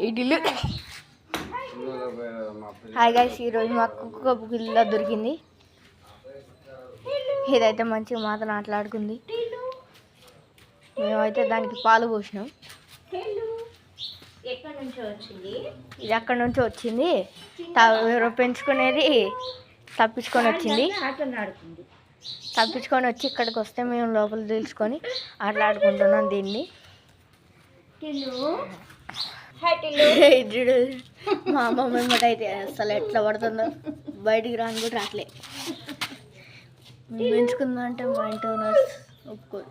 ఇడ్లీలు. Hi guys, ఈరోజు మాకు కుక్క పిల్ల దొరికింది. ఇదైతే మంచిగా మాతో మాట్లాడుకుంది. మేమైతే దానికి పాలు పోసినాం. ఇది అక్కడ నుంచి వచ్చింది. ఎవరో పెంచుకునేది తప్పించుకొని వచ్చింది. తప్పించుకొని వచ్చి ఇక్కడికి వస్తే మేము లోపల తెలుసుకొని ఆటలాడుకుంటున్నాం దీన్ని. మా అమ్మమ్మ వెంబట అయితే అసలు ఎట్లా పడుతుందో బయటికి రాని కూడా రాట్లే. పెంచుకుందా అంటే మా ఇంటి ఓనర్స్ ఒప్పుకోరు.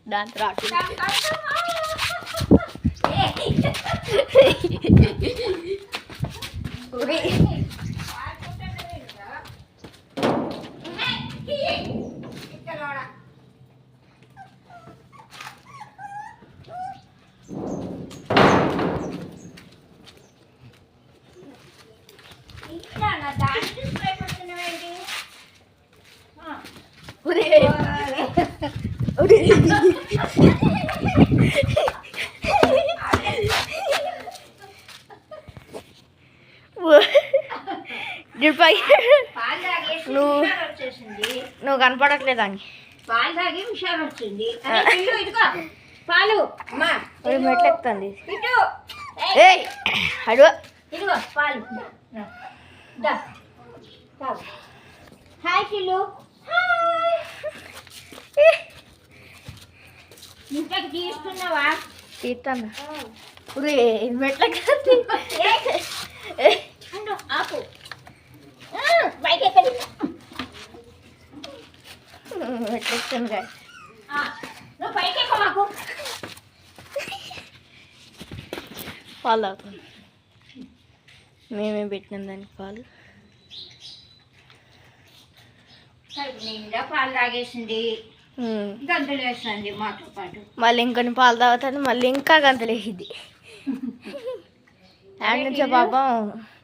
దాంతో రాటు నువ్వు కనపడట్లేదు అని పాలు తాగి హుషారు వచ్చింది. పాలు మెట్లెక్కుతుంది. అడుగు ఇదిగో పాలు. హాయ్ కిల్లు, ఇంతకు తీస్తున్నావా? తీస్తాను. మెట్లెక్కుతుంది. ఆపు, బయట మెట్లెక్కుతుంది కానీ నువ్వు పైకి మాకు పాలు తాగుతుంది. మేమే పెట్టినాం దానికి పాలు. నిండా పాలు తాగేసింది, గంటలు వేస్తుంది మాతో పాటు. మళ్ళీ ఇంకొన్ని పాలు తాగుతుంది, మళ్ళీ ఇంకా గంటలు వేసిద్ది. యాడ్ నుంచే పాపం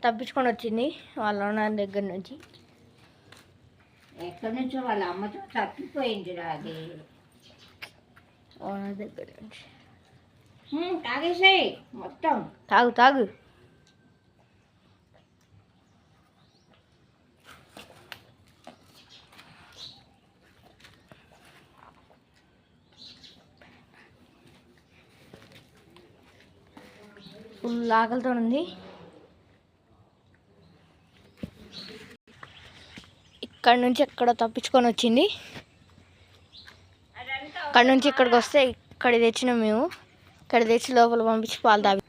తప్పించుకొని వచ్చింది వాళ్ళ ఓనర్ దగ్గర నుంచి. ఎక్కడి నుంచో వాళ్ళ అమ్మతో తప్పిపోయింది అది. ఓనర్ దగ్గర నుంచి తాగేసాయి మొత్తం. తాగు తాగు. ఫుల్ ఆకలితో ఉంది. ఇక్కడ నుంచి ఎక్కడ తప్పించుకొని వచ్చింది. ఇక్కడ నుంచి ఇక్కడికి వస్తే ఇక్కడ తెచ్చినాం మేము. ఇక్కడ తెచ్చి లోపల పంపించి పాలు తాగి.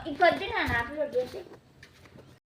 ఇంకొద్దు నా